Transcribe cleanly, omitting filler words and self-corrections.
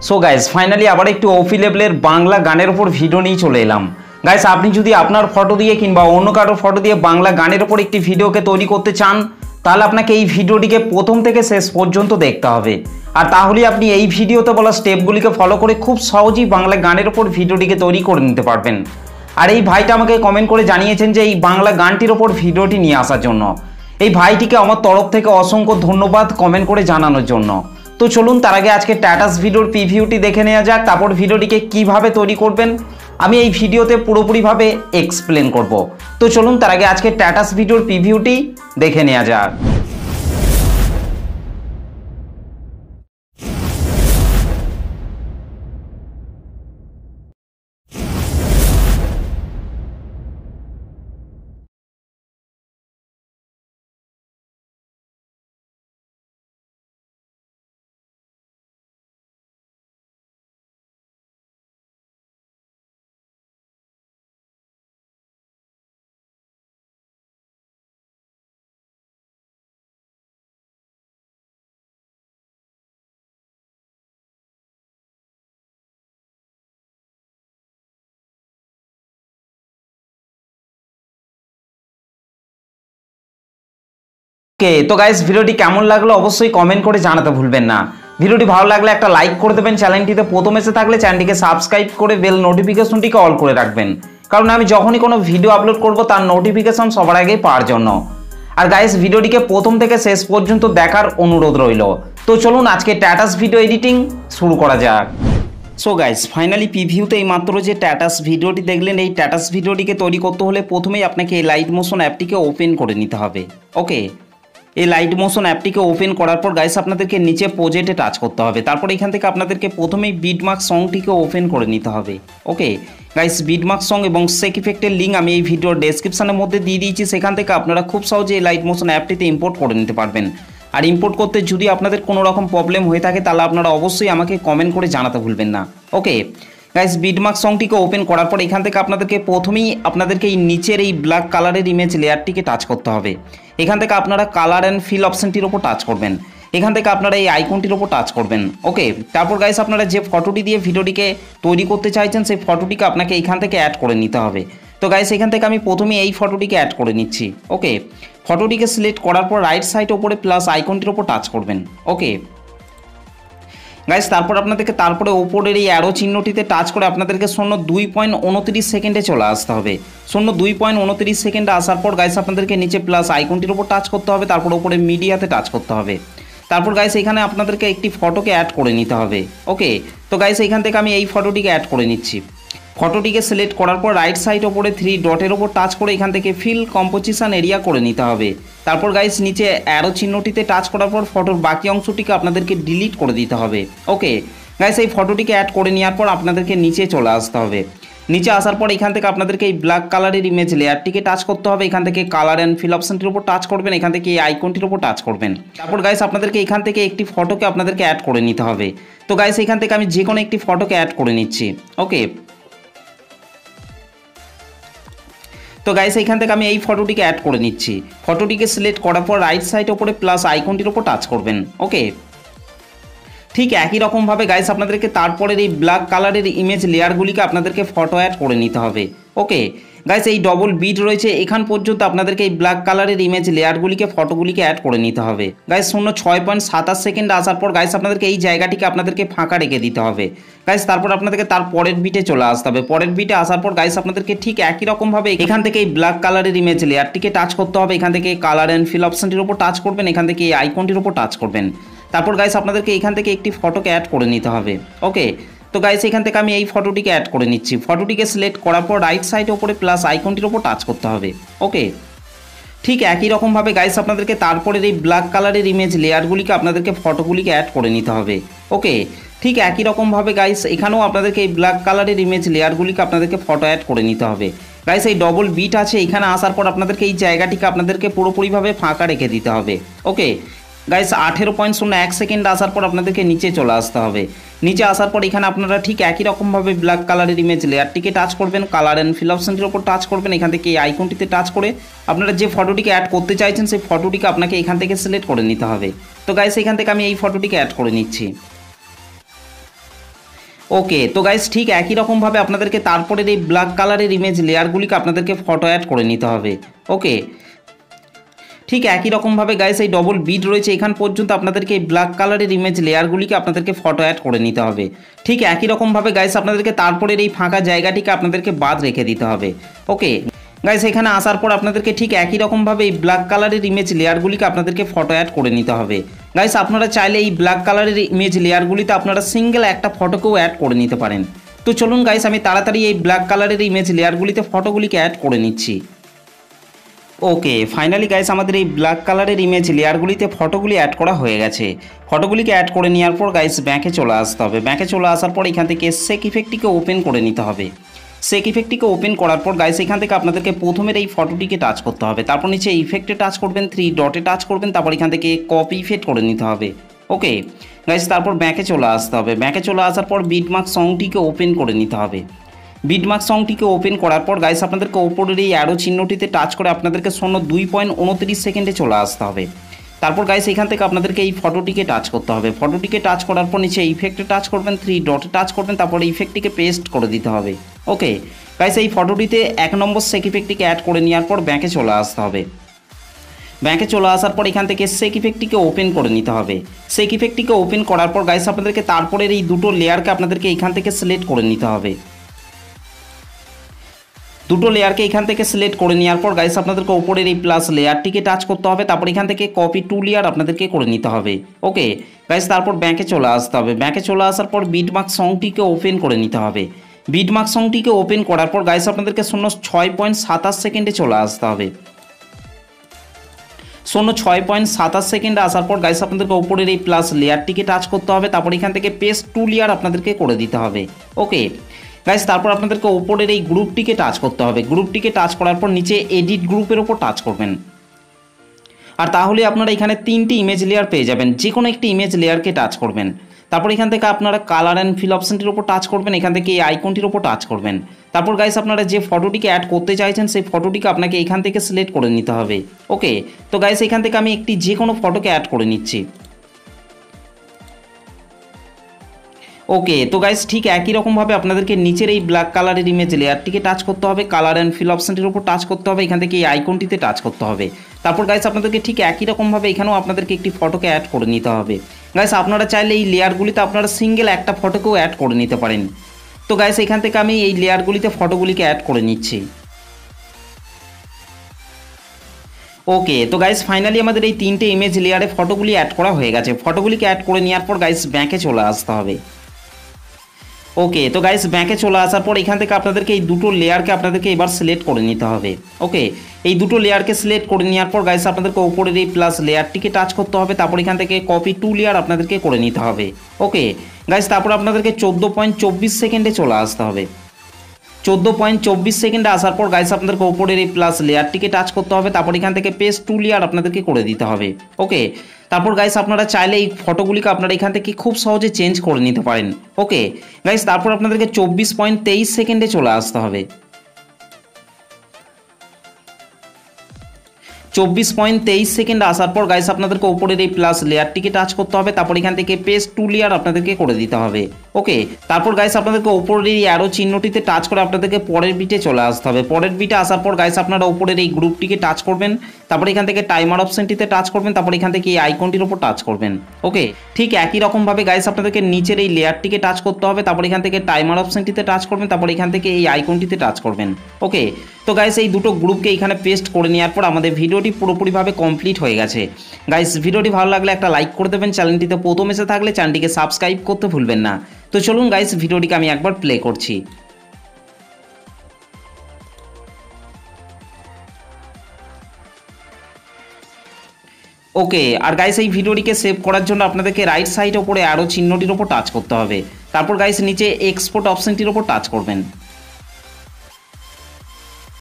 So guys finally আবার একটু ওপি লেভেলের বাংলা গানের উপর ভিডিও নিয়ে চলে এলাম। গাইস আপনি যদি আপনার ফটো দিয়ে কিংবা অন্য কারোর ফটো দিয়ে বাংলা গানের উপর একটি ভিডিওকে তৈরি করতে চান তাহলে আপনাকে এই ভিডিওটিকে প্রথম থেকে শেষ পর্যন্ত দেখতে হবে। আর তাহলেই আপনি এই ভিডিওতে বলা স্টেপগুলিকে ফলো করে খুব সহজেই বাংলা গানের উপর ভিডিওটিকে তৈরি করে নিতে পারবেন। আর এই ভাইটা আমাকে কমেন্ট করে জানিয়েছেন যে এই বাংলা গানটির ওপর ভিডিওটি নিয়ে আসার জন্য। এই ভাইটিকে আমার তরফ থেকে অসংখ্য ধন্যবাদ কমেন্ট করে জানানোর জন্য। তো চলুন তার আগে আজকে স্ট্যাটাস ভিডিওর প্রিভিউটি দেখে নেওয়া যাক, তারপর ভিডিওটিকে কিভাবে তৈরি করবেন আমি এই ভিডিওতে পুরোপুরিভাবে এক্সপ্লেন করব। তো চলুন তার আগে আজকে স্ট্যাটাস ভিডিওর প্রিভিউটি দেখে নেওয়া যাক। ওকে, তো গাইস ভিডিওটি কেমন লাগলো অবশ্যই কমেন্ট করে জানাতে ভুলবেন না। ভিডিওটি ভালো লাগলে একটা লাইক করে দেবেন, চ্যানেলটিতে প্রথম এসে থাকলে চ্যানেলটিকে সাবস্ক্রাইব করে বেল নোটিফিকেশনটিকে অল করে রাখবেন, কারণ আমি যখনই কোনো ভিডিও আপলোড করব তার নোটিফিকেশন সবার আগে পাওয়ার জন্য। আর গাইস ভিডিওটিকে প্রথম থেকে শেষ পর্যন্ত দেখার অনুরোধ রইল। তো চলুন আজকে স্ট্যাটাস ভিডিও এডিটিং শুরু করা যাক। সো গাইস ফাইনালি প্রিভিউতে এই মাত্র যে স্ট্যাটাস ভিডিওটি দেখলেন, এই স্ট্যাটাস ভিডিওটিকে তৈরি করতে হলে প্রথমেই আপনাকে এই লাইট মোশন অ্যাপটিকে ওপেন করে নিতে হবে। ওকে, এই লাইট মোশন অ্যাপটিকে ওপেন করার পর গাইস আপনাদেরকে নিচে প্রজেক্টে টাচ করতে হবে। তারপর এখান থেকে আপনাদেরকে প্রথমেই বিটমার্ক সংটিকে ওপেন করে নিতে হবে। ওকে গাইস, বিটমার্ক সং এবং সেক ইফেক্টের লিঙ্ক আমি এই ভিডিওর ডেসক্রিপশনের মধ্যে দিয়ে দিয়েছি, সেখান থেকে আপনারা খুব সহজে এই লাইট মোশন অ্যাপটিতে ইম্পোর্ট করে নিতে পারবেন। আর ইম্পোর্ট করতে যদি আপনাদের কোনো রকম প্রবলেম হয়ে থাকে তাহলে আপনারা অবশ্যই আমাকে কমেন্ট করে জানাতে ভুলবেন না। ওকে গাইস, বিটমার্ক সংটিকে ওপেন করার পর এখান থেকে আপনাদেরকে এই নিচের এই ব্ল্যাক কালারের ইমেজ লেয়ারটিকে টাচ করতে হবে। এখান থেকে আপনারা কালার অ্যান্ড ফিল অপশনটির ওপর টাচ করবেন। এখান থেকে আপনারা এই আইকনটির ওপর টাচ করবেন। ওকে, তারপর গাইস আপনারা যে ফটোটি দিয়ে ভিডিওটিকে তৈরি করতে চাইছেন সেই ফটোটিকে আপনাকে এখান থেকে অ্যাড করে নিতে হবে। তো গাইস এখান থেকে আমি প্রথমে এই ফটোটিকে অ্যাড করে নিচ্ছি। ওকে, ফটোটিকে সিলেক্ট করার পর রাইট সাইড ওপরে প্লাস আইকনটির ওপর টাচ করবেন। ওকে গাইস, তারপর আপনাদেরকে ওপরের এই অ্যারো চিহ্নটিতে টাচ করে আপনাদেরকে 0.29 সেকেন্ডে চলে আসতে হবে। 0.29 সেকেন্ডে আসার পর গাইস আপনাদেরকে নিচে প্লাস আইকনটির উপর টাচ করতে হবে, তারপর ওপরে মিডিয়াতে টাচ করতে হবে। তারপর গাইস এখানে আপনাদেরকে একটি ফটোকে অ্যাড করে নিতে হবে। ওকে, তো গাইস এখান থেকে আমি এই ফটোটিকে অ্যাড করে নিচ্ছি। ফটোটিকে সিলেক্ট করার পর রাইট সাইড ওপরে 3 ডটের ওপর টাচ করে এখান থেকে ফিল কম্পোজিশন এরিয়া করে নিতে হবে। তারপর গাইস নিচে অ্যারো চিহ্নটিতে টাচ করার পর ফটোর বাকি অংশটিকে আপনাদেরকে ডিলিট করে দিতে হবে। ওকে গাইস, এই ফটোটিকে অ্যাড করে নেওয়ার পর আপনাদেরকে নিচে চলে আসতে হবে। নিচে আসার পর এখান থেকে আপনাদেরকে এই ব্ল্যাক কালারের ইমেজ লেয়ারটিকে টাচ করতে হবে। এখান থেকে কালার অ্যান্ড ফিল অপশনটির উপর টাচ করবেন, এখান থেকে এই আইকনটির উপর টাচ করবেন। তারপর গাইস আপনাদেরকে এখান থেকে একটি ফটোকে আপনাদেরকে অ্যাড করে নিতে হবে। তো গাইস এখান থেকে আমি যে কোনো একটি ফটোকে অ্যাড করে নিচ্ছি। ওকে, তো গাইস এখান থেকে আমি এই ফটোটিকে অ্যাড করে নিচ্ছি। ফটোটিকে সিলেক্ট করার পর রাইট সাইড ওপরে প্লাস আইকনটির ওপর টাচ করবেন। ওকে, ঠিক একই রকমভাবে গাইস আপনাদেরকে তারপরের এই ব্ল্যাক কালারের ইমেজ লেয়ারগুলিকে আপনাদেরকে ফটো অ্যাড করে নিতে হবে। ওকে গাইস, এই ডবল বিট রয়েছে এখান পর্যন্ত আপনাদেরকে এই ব্ল্যাক কালারের ইমেজ লেয়ারগুলিকে ফটোগুলিকে অ্যাড করে নিতে হবে। গাইস 6.27 সেকেন্ড আসার পর গাইস আপনাদেরকে এই জায়গাটিকে আপনাদেরকে ফাঁকা রেখে দিতে হবে। গাইস তারপর আপনাদেরকে তার পরের বিটে চলে আসতে হবে। পরের বিটে আসার পর গাইস আপনাদেরকে ঠিক একই রকমভাবে এখান থেকে এই ব্ল্যাক কালারের ইমেজ লেয়ারটিকে টাচ করতে হবে। এখান থেকে কালার অ্যান্ড ফিল অপশনটির উপর টাচ করবেন, এখান থেকে এই আইকনটির উপর টাচ করবেন। তারপর গাইস আপনাদেরকে এখান থেকে একটি ফটোকে অ্যাড করে নিতে হবে। ওকে, তো গাইস এখান থেকে আমি এই ফটোটিকে অ্যাড করে নিচ্ছি। ফটোটিকে সিলেক্ট করার পর রাইট সাইড ওপরে প্লাস আইকনটির ওপর টাচ করতে হবে। ওকে, ঠিক একই রকমভাবে গাইস আপনাদেরকে তারপরের এই ব্ল্যাক কালারের ইমেজ লেয়ারগুলিকে আপনাদেরকে ফটোগুলিকে অ্যাড করে নিতে হবে। ওকে, ঠিক একই রকমভাবে গাইস এখানেও আপনাদেরকে এই ব্ল্যাক কালারের ইমেজ লেয়ারগুলিকে আপনাদেরকে ফটো অ্যাড করে নিতে হবে। গাইস এই ডবল বিট আছে, এখানে আসার পর আপনাদেরকে এই জায়গাটিকে আপনাদেরকে পুরোপুরিভাবে ফাঁকা রেখে দিতে হবে। ওকে গাইস 18.01 সেকেন্ড আসার পর আপনাদেরকে নিচে চলে আসতে হবে। নিচে আসার পর এখানে আপনারা ঠিক একই রকমভাবে ব্ল্যাক কালারের ইমেজ লেয়ারটিকে টাচ করবেন, কালার অ্যান্ড ফিল অপশনটির ওপর টাচ করবেন। এখান থেকে এই আইকনটিতে টাচ করে আপনারা যে ফটোটিকে অ্যাড করতে চাইছেন সেই ফটোটিকে আপনাকে এখান থেকে সিলেক্ট করে নিতে হবে। তো গাইস এখান থেকে আমি এই ফটোটিকে অ্যাড করে নিচ্ছি। ওকে, তো গাইস ঠিক একই রকমভাবে আপনাদেরকে তারপরের এই ব্ল্যাক কালারের ইমেজ লেয়ারগুলিকে আপনাদেরকে ফটো অ্যাড করে নিতে হবে। ওকে, ঠিক একই রকমভাবে গাইস এই ডবল বিট রয়েছে এখান পর্যন্ত আপনাদেরকে এই ব্ল্যাক কালারের ইমেজ লেয়ারগুলিকে আপনাদেরকে ফটো অ্যাড করে নিতে হবে। ঠিক একই রকমভাবে গাইস আপনাদেরকে তারপরের এই ফাঁকা জায়গাটিকে আপনাদেরকে বাদ রেখে দিতে হবে। ওকে গাইস, এখানে আসার পর আপনাদেরকে ঠিক একই রকমভাবে এই ব্ল্যাক কালারের ইমেজ লেয়ারগুলিকে আপনাদেরকে ফটো অ্যাড করে নিতে হবে। গাইস আপনারা চাইলে এই ব্ল্যাক কালারের ইমেজ লেয়ারগুলিতে আপনারা সিঙ্গেল একটা ফটোকেও অ্যাড করে নিতে পারেন। তো চলুন গাইস, আমি তাড়াতাড়ি এই ব্ল্যাক কালারের ইমেজ লেয়ারগুলিতে ফটোগুলিকে অ্যাড করে নিচ্ছি। ওকে, ফাইনালি গাইস আমাদের এই ব্ল্যাক কালারের ইমেজ লেয়ারগুলিতে ফটোগুলি অ্যাড করা হয়ে গেছে। ফটোগুলিকে অ্যাড করে নেওয়ার পর গাইস ব্যাকে চলে আসতে হবে। ব্যাকে চলে আসার পর এখান থেকে শেক ইফেক্টটিকে ওপেন করে নিতে হবে। শেক ইফেক্টটিকে ওপেন করার পর গাইস এখান থেকে আপনাদেরকে প্রথমের এই ফটোটিকে টাচ করতে হবে, তারপর নিচে ইফেক্টে টাচ করবেন, 3 ডটে টাচ করবেন, তারপর এখান থেকে কপি ইফেক্ট করে নিতে হবে। ওকে গাইস, তারপর ব্যাকে চলে আসতে হবে। ব্যাকে চলে আসার পর বিটমার্ক সংটিকে ওপেন করে নিতে হবে। বিটমার্ক সংটিকে ওপেন করার পর গাইস আপনাদেরকে ওপরের এই অ্যারো চিহ্নটিতে টাচ করে আপনাদেরকে 2.29 সেকেন্ডে চলে আসতে হবে। তারপর গাইস এখান থেকে আপনাদেরকে এই ফটোটিকে টাচ করতে হবে। ফটোটিকে টাচ করার পর নিচে ইফেক্টে টাচ করবেন, 3 ডটে টাচ করবেন, তারপর ইফেক্টটিকে পেস্ট করে দিতে হবে। ওকে গাইস, এই ফটোটিতে 1 নম্বর শেক ইফেক্টটিকে অ্যাড করে নেওয়ার পর ব্যাকে চলে আসতে হবে। ব্যাকে চলে আসার পর এখান থেকে শেক ইফেক্টটিকে ওপেন করে নিতে হবে। শেক ইফেক্টটিকে ওপেন করার পর গাইস আপনাদেরকে তারপরের এই দুটো লেয়ারকে আপনাদেরকে এখান থেকে সিলেক্ট করে নিতে হবে। দুটো লেয়ারকে এখান থেকে সিলেক্ট করে নেওয়ার পর গাইস আপনাদেরকে উপরের এই প্লাস লেয়ারটিকে টাচ করতে হবে, তারপর এখান থেকে কপি 2 লেয়ার আপনাদেরকে করে নিতে হবে। ওকে গাইস, তারপর ব্যাকে চলে আসতে হবে। ব্যাকে চলে আসার পর বিটমার্ক সংটিকে ওপেন করে নিতে হবে। বিটমার্ক সংটিকে ওপেন করার পর গাইস আপনাদেরকে 6.27 সেকেন্ডে চলে আসতে হবে। 6.27 সেকেন্ডে আসার পর গাইস আপনাদেরকে উপরের এই প্লাস লেয়ারটিকে টাচ করতে হবে, তারপর এখান থেকে পেস্ট 2 লেয়ার আপনাদেরকে করে দিতে হবে। ওকে গাইস, তারপর আপনাদেরকে উপরের এই গ্রুপটিকে টাচ করতে হবে। গ্রুপটিকে টাচ করার পর নিচে এডিট গ্রুপের ওপর টাচ করবেন, আর তাহলে আপনারা এখানে 3টি ইমেজ লেয়ার পেয়ে যাবেন। যে কোনো একটি ইমেজ লেয়ারকে টাচ করবেন, তারপর এখান থেকে আপনারা কালার অ্যান্ড ফিল অপশনটির ওপর টাচ করবেন, এখান থেকে এই আইকনটির ওপর টাচ করবেন। তারপর গাইস আপনারা যে ফটোটিকে অ্যাড করতে চাইছেন সেই ফটোটিকে আপনাকে এখান থেকে সিলেক্ট করে নিতে হবে। ওকে, তো গাইস এখান থেকে আমি একটি যে কোনো ফটোকে অ্যাড করে নিচ্ছি। ওকে, তো গাইস ঠিক একই রকমভাবে আপনাদেরকে নিচের এই ব্ল্যাক কালারের ইমেজ লেয়ারটিকে টাচ করতে হবে, কালার অ্যান্ড ফিল অপশনটির উপর টাচ করতে হবে, এখান থেকে এই আইকনটিতে টাচ করতে হবে। তারপর গাইস আপনাদেরকে ঠিক একই রকমভাবে এখানেও আপনাদেরকে একটি ফটোকে অ্যাড করে নিতে হবে। গাইস আপনারা চাইলে এই লেয়ারগুলিতে আপনারা সিঙ্গেল একটা ফটোকেও অ্যাড করে নিতে পারেন। তো গাইস এখান থেকে আমি এই লেয়ারগুলিতে ফটোগুলিকে অ্যাড করে নিচ্ছি। ওকে, তো গাইস ফাইনালি আমাদের এই 3টে ইমেজ লেয়ারে ফটোগুলি অ্যাড করা হয়ে গেছে। ফটোগুলিকে অ্যাড করে নেওয়ার পর গাইস ব্যাকে চলে আসতে হবে। ওকে, তো গাইস ব্যাকে চলে আসার পর এখান থেকে আপনাদেরকে এই দুটো লেয়ারকে আপনাদেরকে এবার সিলেক্ট করে নিতে হবে। ওকে, এই দুটো লেয়ারকে সিলেক্ট করে নেওয়ার পর গাইস আপনাদেরকে উপরের এই প্লাস লেয়ারটিকে টাচ করতে হবে, তারপর এখান থেকে কপি 2 লেয়ার আপনাদেরকে করে নিতে হবে। ওকে গাইস, তারপর আপনাদেরকে 14.24 সেকেন্ডে চলে আসতে হবে। 14.24 সেকেন্ডে আসার পর গাইস আপনাদেরকে উপরের এই প্লাস লেয়ারটিকে টাচ করতে হবে, তারপর এখান থেকে পেস্ট 2 লেয়ার আপনাদেরকে করে দিতে হবে। ওকে, তারপর গাইস আপনারা চাইলে এই ফটোগুলিকে আপনারা এখান থেকে খুব সহজে চেঞ্জ করে নিতে পারেন। ওকে গাইস, তারপর আপনাদেরকে 24.23 সেকেন্ডে চলে আসতে হবে। 24.23 সেকেন্ড আসার পর গাইস আপনাদেরকে উপরের এই প্লাস লেয়ারটিকে টাচ করতে হবে, তারপর এখান থেকে পেস্ট 2 লেয়ার আপনাদেরকে করে দিতে হবে। ওকে, তারপর গাইস আপনাদেরকে উপরের এই অ্যারো চিহ্নটিতে টাচ করে আপনাদেরকে পরের বিটে চলে আসতে হবে। পরের বিটে আসার পর গাইস আপনারা উপরের এই গ্রুপটিকে টাচ করবেন, তারপর এখান থেকে টাইমার অপশনটিতে টাচ করবেন, তারপর এখান থেকে এই আইকনটির উপর টাচ করবেন। ওকে, ঠিক একই রকমভাবে গাইস আপনাদেরকে নিচের এই লেয়ারটিকে টাচ করতে হবে, তারপর এখান থেকে টাইমার অপশনটিতে টাচ করবেন, তারপর এখান থেকে এই আইকনটিতে টাচ করবেন। ওকে, তো গাইস এই দুটো গ্রুপকে এখানে পেস্ট করে নেওয়ার পর আমাদের ভিডিওটি পুরোপুরিভাবে কমপ্লিট হয়ে গেছে। গাইস ভিডিওটি ভালো লাগলে একটা লাইক করে দেবেন, চ্যানেলটিতে প্রথম এসে থাকলে চ্যানেলটিকে সাবস্ক্রাইব করতে ভুলবেন না। তো চলুন গাইস ভিডিওটিকে আমি একবার প্লে করছি। ওকে, আর গাইস এই ভিডিওটিকে সেভ করার জন্য আপনাদেরকে রাইট সাইড ওপরে অ্যারো চিহ্নটির ওপর টাচ করতে হবে, তারপর গাইস নিচে এক্সপোর্ট অপশনটির ওপর টাচ করবেন।